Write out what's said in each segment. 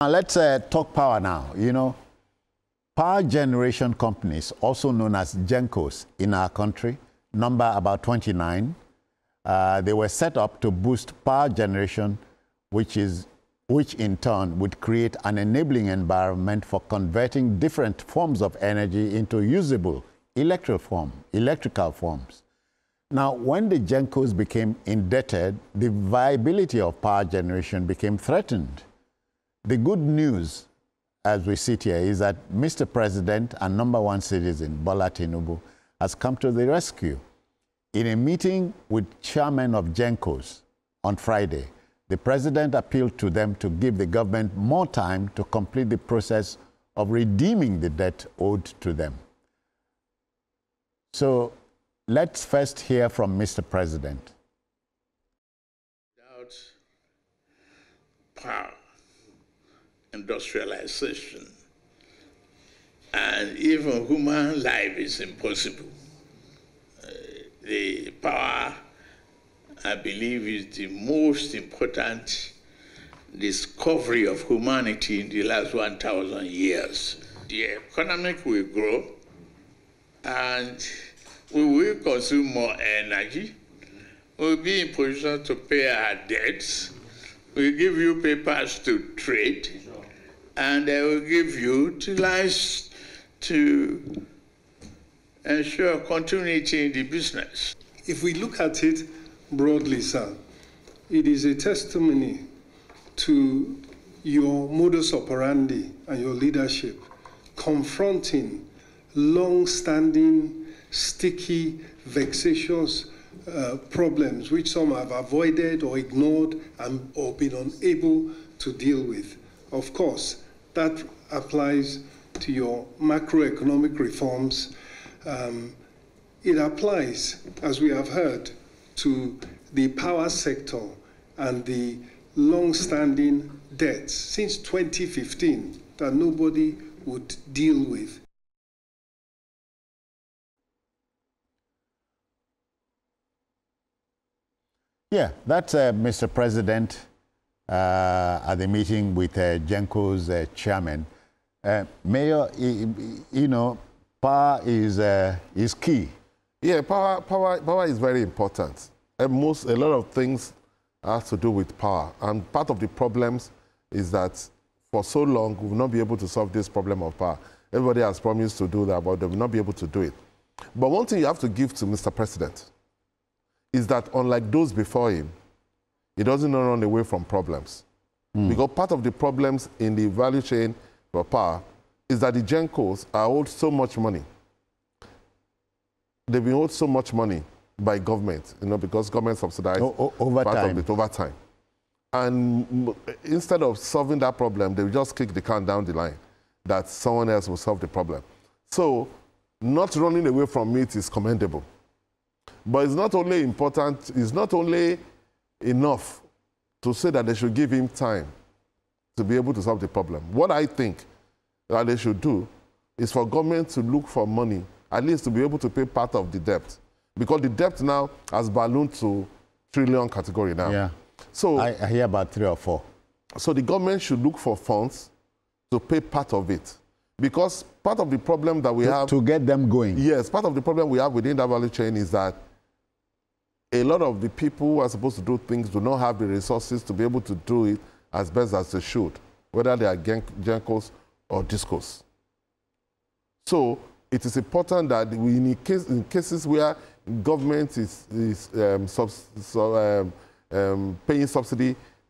Now let's talk power now. You know, power generation companies, also known as GENCOs in our country, number about 29. They were set up to boost power generation, which in turn would create an enabling environment for converting different forms of energy into usable electrical forms. Now, when the GENCOs became indebted, the viability of power generation became threatened. The good news, as we sit here, is that Mr. President and #1 citizen, Bola Tinubu, has come to the rescue. In a meeting with chairmen of GENCOs on Friday, the president appealed to them to give the government more time to complete the process of redeeming the debt owed to them. So let's first hear from Mr. President. Without power, industrialization, and even human life is impossible. The power, I believe, is the most important discovery of humanity in the last 1,000 years. The economic will grow and we will consume more energy. We'll be in position to pay our debts. We'll give you papers to trade, and they will give you utilize to ensure continuity in the business. If we look at it broadly, sir, it is a testimony to your modus operandi and your leadership, confronting long-standing, sticky, vexatious problems which some have avoided or ignored or been unable to deal with. Of course, that applies to your macroeconomic reforms. It applies, as we have heard, to the power sector and the long-standing debts since 2015 that nobody would deal with. Yeah, that's Mr. President at the meeting with GENCO's chairman. Mayor, you know, power is key. Yeah, power is very important. A lot of things have to do with power. And part of the problems is that for so long, we will not be able to solve this problem of power. Everybody has promised to do that, but they will not be able to do it. But one thing you have to give to Mr. President is that unlike those before him, he doesn't run away from problems. Because part of the problems in the value chain for power is that the GENCOs are owed so much money. They've been owed so much money by government, you know, because government subsidized part of it over time. And instead of solving that problem, they will just kick the can down the line that someone else will solve the problem. So not running away from it is commendable. But it's not only important, it's not only enough to say that they should give him time to be able to solve the problem. What I think that they should do is for government to look for money, at least to be able to pay part of the debt. Because the debt now has ballooned to trillion category now. Yeah. So I hear about 3 or 4. So the government should look for funds to pay part of it. Because part of the problem that we have... To get them going. Yes, part of the problem we have within that value chain is that a lot of the people who are supposed to do things do not have the resources to be able to do it as best as they should, whether they are GENCOs or DISCOs. So it is important that in cases where government is paying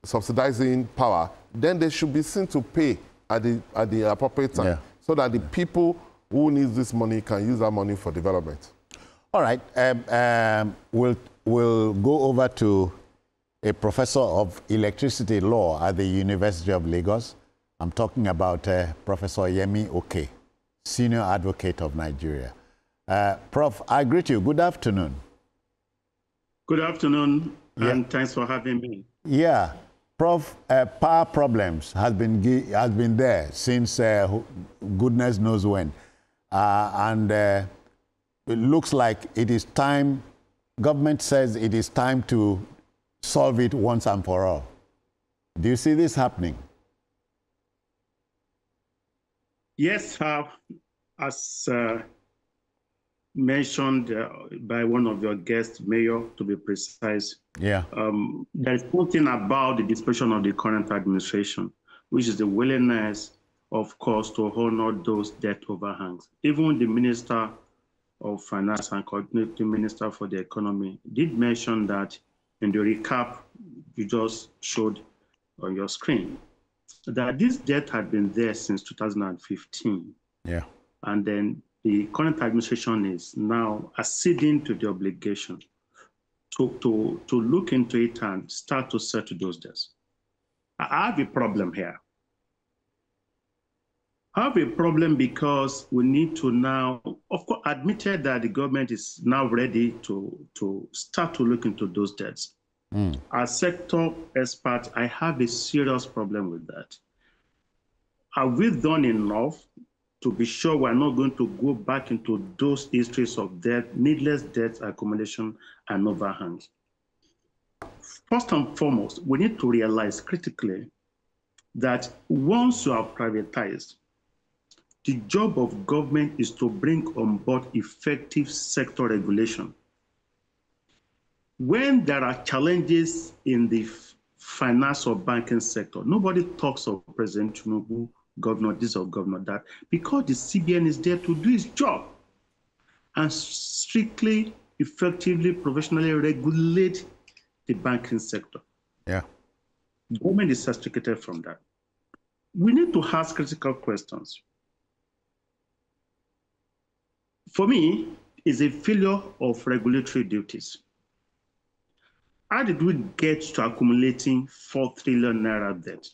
subsidizing power, then they should be seen to pay at the appropriate time, so that the people who need this money can use that money for development. All right. We'll go over to a professor of electricity law at the University of Lagos. I'm talking about Professor Yemi Oke, senior advocate of Nigeria. Prof, I greet you. Good afternoon. Good afternoon, and thanks for having me. Yeah. Prof, power problems has been there since goodness knows when. And it looks like it is time, government says it is time to solve it once and for all. Do you see this happening? Yes, as mentioned by one of your guests, Mayor, to be precise, there is something about the disposition of the current administration, which is the willingness, of course, to honor those debt overhangs. Even the Minister of Finance and Coordinating Minister for the Economy did mention that in the recap you just showed on your screen, that this debt had been there since 2015. Yeah. And then the current administration is now acceding to the obligation to look into it and start to settle those debts. I have a problem here. I have a problem because we need to now, of course, admitted that the government is now ready to start to look into those debts. As sector expert, I have a serious problem with that. Have we done enough to be sure we're not going to go back into those histories of debt, needless debt accumulation and overhangs? First and foremost, we need to realize critically that once you are privatized, the job of government is to bring on board effective sector regulation. When there are challenges in the finance or banking sector, nobody talks of President Tinubu, governor this or governor that, because the CBN is there to do its job and strictly, effectively, professionally regulate the banking sector. Yeah. Government is extricated from that. We need to ask critical questions. For me, it's a failure of regulatory duties. How did we get to accumulating 4 trillion naira debt?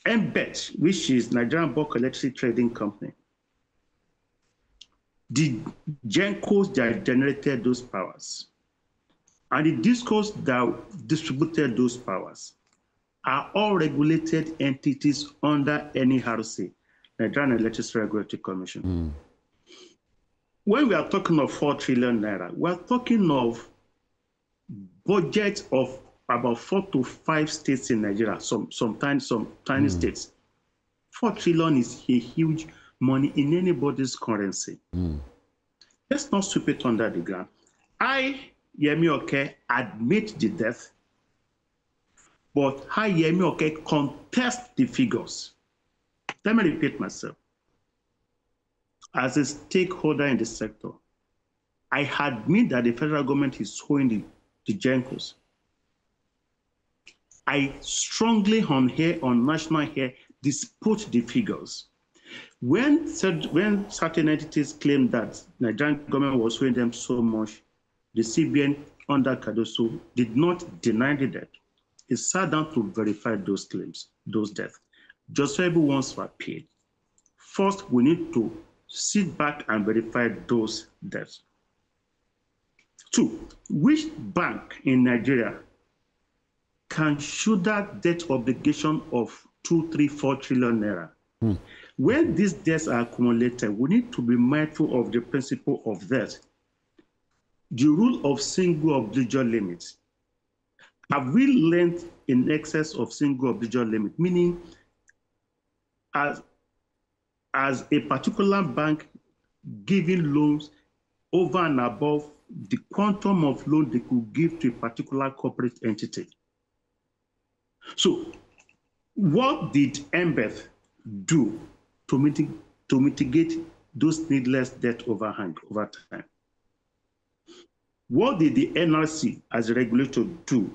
MBET, which is Nigerian Bulk Electricity Trading Company, the GENCOs that generated those powers and the DISCOs that distributed those powers are all regulated entities under NERC, Nigerian Electricity Regulatory Commission. When we are talking of 4 trillion naira, we are talking of budgets of about 4 to 5 states in Nigeria, some tiny states. 4 trillion is a huge money in anybody's currency. Let's not sweep it under the ground. I, Yemi Oke, admit the debt, but I, Yemi Oke, contest the figures. Let me repeat myself. As a stakeholder in the sector, I admit that the federal government is owing the GENCOs. I strongly on national here dispute the figures. When certain entities claim that Nigerian government was owing them so much, the CBN under Cardoso did not deny the debt. It sat down to verify those claims, those debts. Justifiable ones were paid. First, we need to sit back and verify those debts. 2, which bank in Nigeria can shoulder debt obligation of 2, 3, 4 trillion naira? When these debts are accumulated, we need to be mindful of the principle of that. The rule of single obligor limits. Have we lent in excess of single obligor limit? Meaning, as a particular bank giving loans over and above the quantum of loan they could give to a particular corporate entity. So what did MBET do to mitigate those needless debt overhang over time? What did the NRC as a regulator do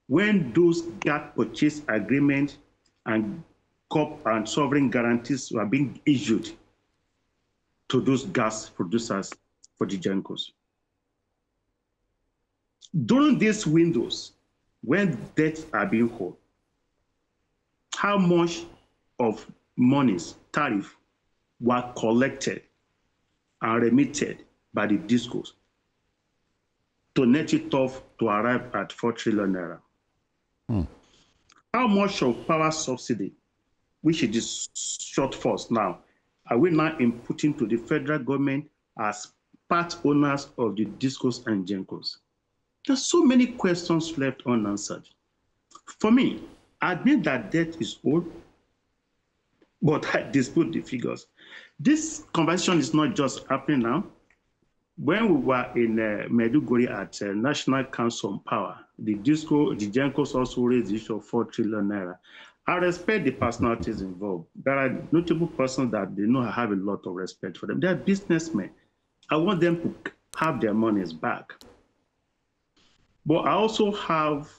when those gap purchase agreements and COP and sovereign guarantees were being issued to those gas producers for the GENCOs? During these windows, when debts are being owed, how much of monies, tariff, were collected and remitted by the DISCOs to net it off to arrive at 4 trillion naira? How much of power subsidy, which is short force now, are we now inputting to the federal government as part owners of the DISCOs and GENCOs? There's so many questions left unanswered. For me, admit that debt is old, but I dispute the figures. This conversation is not just happening now. When we were in Maiduguri at National Council on Power, the GENCOs also raised the issue of 4 trillion naira. I respect the personalities involved. There are notable persons that they know I have a lot of respect for them. They are businessmen. I want them to have their monies back. But I also have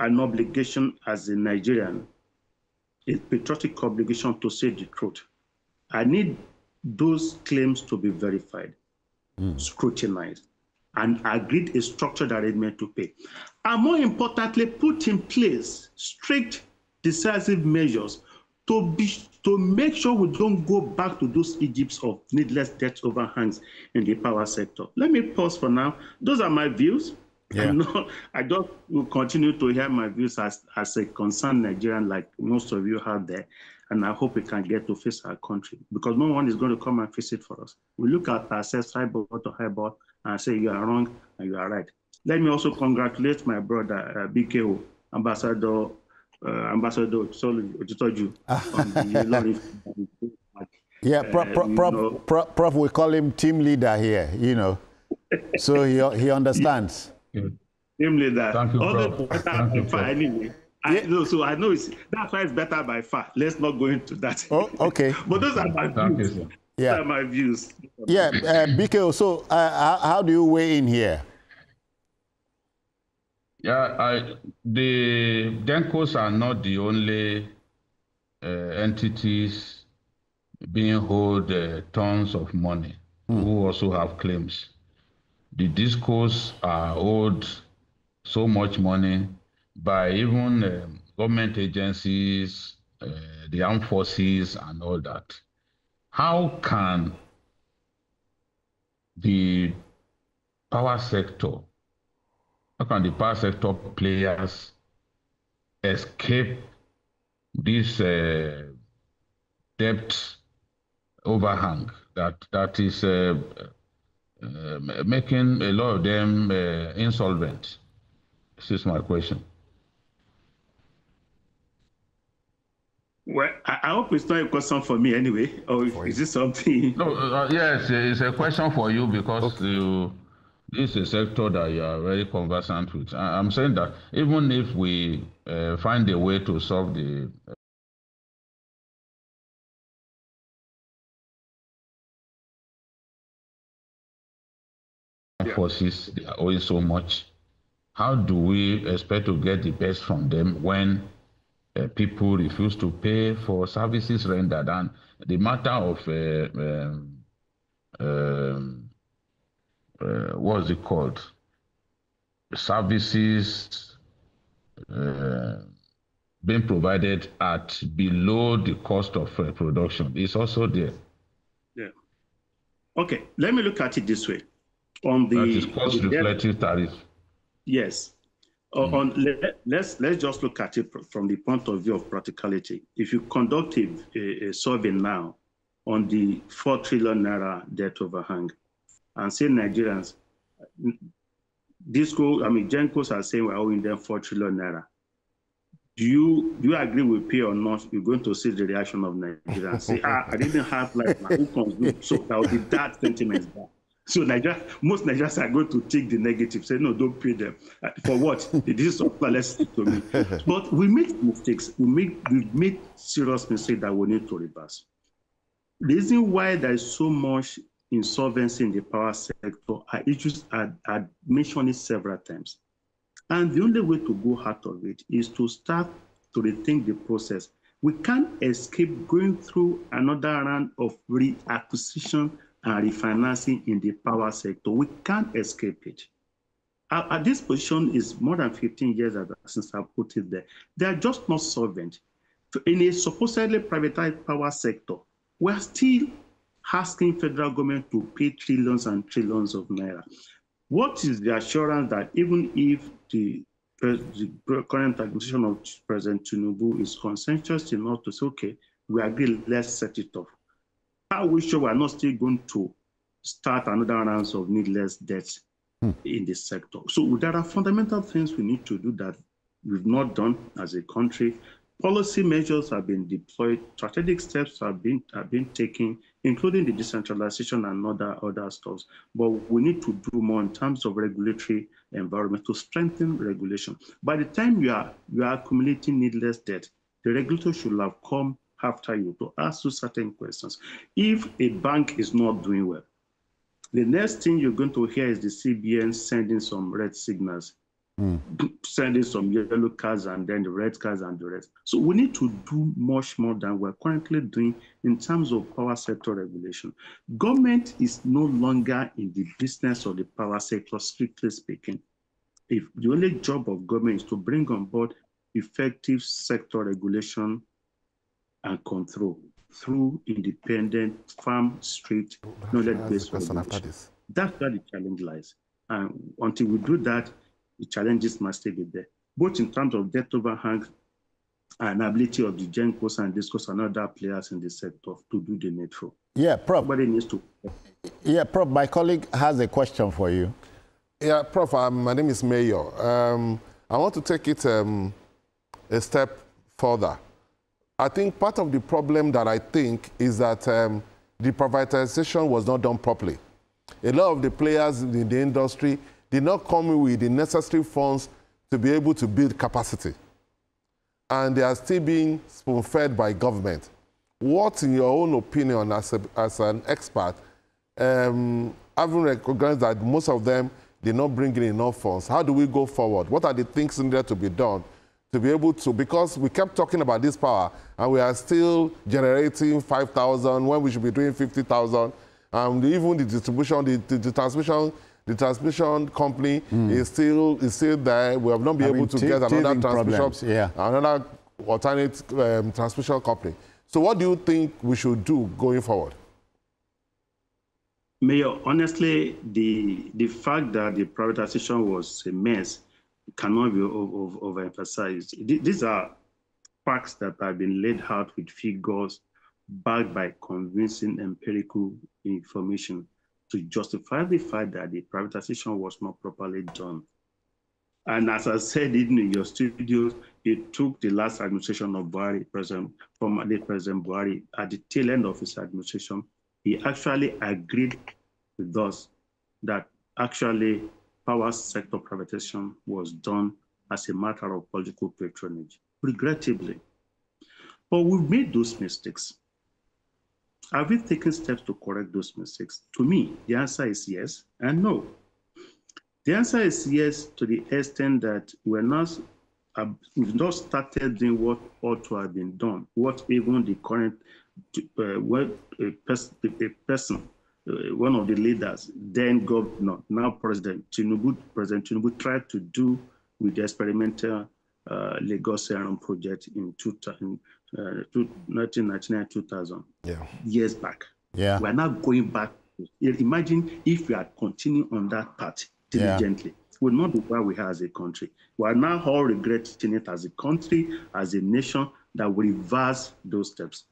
an obligation as a Nigerian, a patriotic obligation to say the truth. I need those claims to be verified, scrutinized, and agreed a structured arrangement to pay. And more importantly, put in place strict, decisive measures to make sure we don't go back to those Egypts of needless debt overhangs in the power sector. Let me pause for now. Those are my views. Yeah. I just will continue to hear my views as a concerned Nigerian, like most of you have there. And I hope we can get to face our country, because no one is going to come and face it for us. We look at ourselves highball to highball and say you are wrong and you are right. Let me also congratulate my brother, BKO, Ambassador Otitoju, on the yeah, Prof, we call him team leader here, you know, so he understands. Team leader. Thank you, Prof. Thank you, Prof. Anyway. So I know that's why it's better by far. Let's not go into that. Oh, okay. But those are my views. Yeah. Those are my views. Yeah, BKO, so how do you weigh in here? Yeah, the GENCOs are not the only entities being owed tons of money who also have claims. The DISCOs are owed so much money by even government agencies, the armed forces, and all that. How can the power sector players escape this debt overhang that is making a lot of them insolvent? This is my question. Well, I hope it's not a question for me anyway, or is this something? No, yes, it's a question for you, because this is a sector that you are very conversant with. I'm saying that even if we find a way to solve the forces, they are owing so much. How do we expect to get the best from them when people refuse to pay for services rendered? And the matter of what's it called? Services being provided at below the cost of production is also there. Yeah. Okay, let me look at it this way. On the that is cost reflective tariff. Yes. Let's just look at it from the point of view of practicality. If you conduct a survey now on the 4 trillion naira debt overhang and say Nigerians, GENCOs are saying we're owing them 4 trillion naira. Do you agree with P or not? You're going to see the reaction of Nigerians. Say, I didn't have like my income, so that will be that sentiment back. So most Nigerians are going to take the negative, say, no, don't pay them. For what? This is let's stick to me. But we make mistakes. We've made serious mistakes that we need to reverse. The reason why there is so much insolvency in the power sector are issues I mentioned it several times. And the only way to go out of it is to start to rethink the process. We can't escape going through another round of reacquisition and refinancing in the power sector. We can't escape it. At this position is more than 15 years since I put it there. They are just not solvent. In a supposedly privatized power sector, we're still asking federal government to pay trillions and trillions of naira. What is the assurance that even if the current administration of President Tinubu is consensus enough to say, okay, we agree, let's set it off? How are we sure we're not still going to start another round of needless debts in this sector? So there are fundamental things we need to do that we've not done as a country. Policy measures have been deployed, strategic steps have been taken, including the decentralization and other stuff. But we need to do more in terms of regulatory environment to strengthen regulation. By the time you are accumulating needless debt, the regulator should have come after you to ask you certain questions. If a bank is not doing well, the next thing you're going to hear is the CBN sending some red signals, sending some yellow cards and then the red cards and the rest. So we need to do much more than we're currently doing in terms of power sector regulation. Government is no longer in the business of the power sector, strictly speaking. If the only job of government is to bring on board effective sector regulation and control through independent, farm, straight, knowledge-based regulation. That's where the challenge lies. And until we do that, the challenges must stay there, both in terms of debt overhang and ability of the GENCOs and DISCOs and other players in the sector to do the needful. Yeah, Prof. Somebody needs to. Yeah, Prof, my colleague has a question for you. Yeah, Prof, my name is Mayor. I want to take it a step further. I think part of the problem that I think is that the privatization was not done properly. A lot of the players in the industry did not come in with the necessary funds to be able to build capacity. And they are still being spoon-fed by government. What, in your own opinion, as an expert, having recognized that most of them did not bring in enough funds, how do we go forward? What are the things needed to be done to be able to, because we kept talking about this power and we are still generating 5,000 when we should be doing 50,000. And even the distribution, the transmission company is still there. We have not been able to get another transmission, another alternate transmission company. So what do you think we should do going forward? Mayor, honestly, the fact that the privatization was a mess cannot be overemphasized. These are facts that have been laid out with figures backed by convincing empirical information to justify the fact that the privatization was not properly done. And as I said in your studios, it took the last administration of Buhari, formerly President Buhari, at the tail end of his administration, he actually agreed with us that actually power sector privatization was done as a matter of political patronage, regrettably. But we've made those mistakes. Have we taken steps to correct those mistakes? To me, the answer is yes and no. The answer is yes to the extent that we've not started doing what ought to have been done, what even the current, one of the leaders, then governor, now President Tinubu tried to do with the experimental Lagos Iron project in 1999-2000, years back. Yeah. We're now going back. Imagine if we had continued on that path diligently. It would not be where we are as a country. We are now all regretting it as a country, as a nation, that we reverse those steps.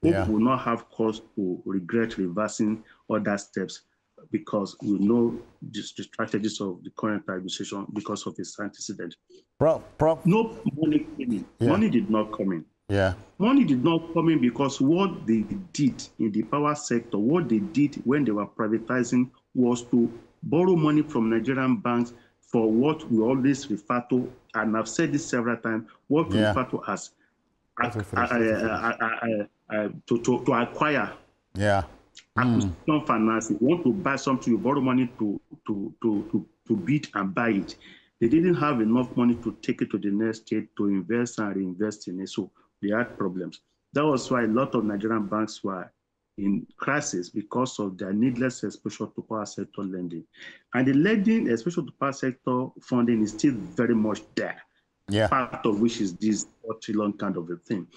Hope will not have cause to regret reversing other steps because we know the strategies of the current administration because of its antecedent. Prof. No money came in. Money did not come in. Money did not come in because what they did in the power sector, what they did when they were privatizing was to borrow money from Nigerian banks for what we always refer to, and I've said this several times, what we refer to as to acquire. Acquisition financing. You want to buy something, you borrow money to bid and buy it. They didn't have enough money to take it to the next state to invest and reinvest in it, so they had problems. That was why a lot of Nigerian banks were in crisis because of their needless exposure to power sector lending. And the lending, especially to power sector funding, is still very much there. Part of which is this 4 trillion kind of a thing.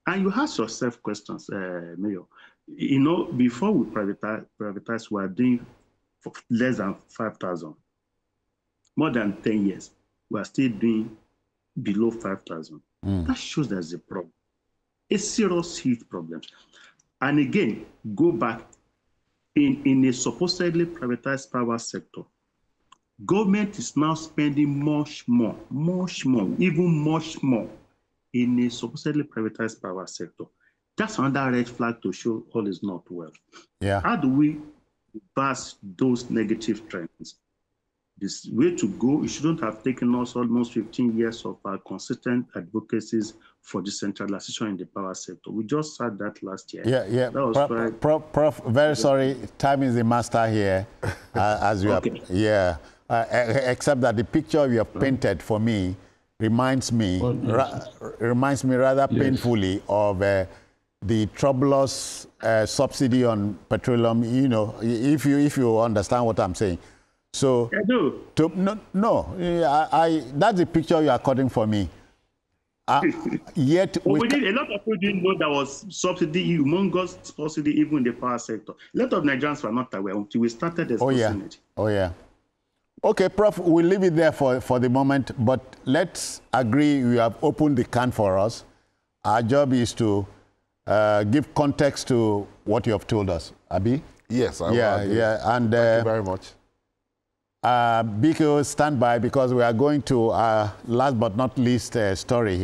And you ask yourself questions, Mayor. You know, before we privatize, we are doing for less than 5,000. More than 10 years, we are still doing below 5,000. That shows there's a problem, a serious, huge problem. And again, go back in a supposedly privatized power sector. Government is now spending much more, even much more in a supposedly privatized power sector. That's another red flag to show all is not well. Yeah. How do we reverse those negative trends? This way to go, it shouldn't have taken us almost 15 years of our consistent advocacies for decentralization in the power sector. We just said that last year. Yeah. That was Prof, very sorry, time is the master here, as you okay. except that the picture you have painted for me reminds me rather painfully of the troublous subsidy on petroleum. You know, if you understand what I'm saying. So I do. That's the picture you are cutting for me. Yet, a lot of people didn't know there was subsidy, humongous subsidy, even in the power sector. A lot of Nigerians were not aware until we started exposing it. Oh yeah. Okay, Prof, we'll leave it there for the moment, but let's agree you have opened the can for us. Our job is to give context to what you have told us. Abi? Yes, I will. And thank you very much. Biko, stand by, because we are going to our last but not least story here.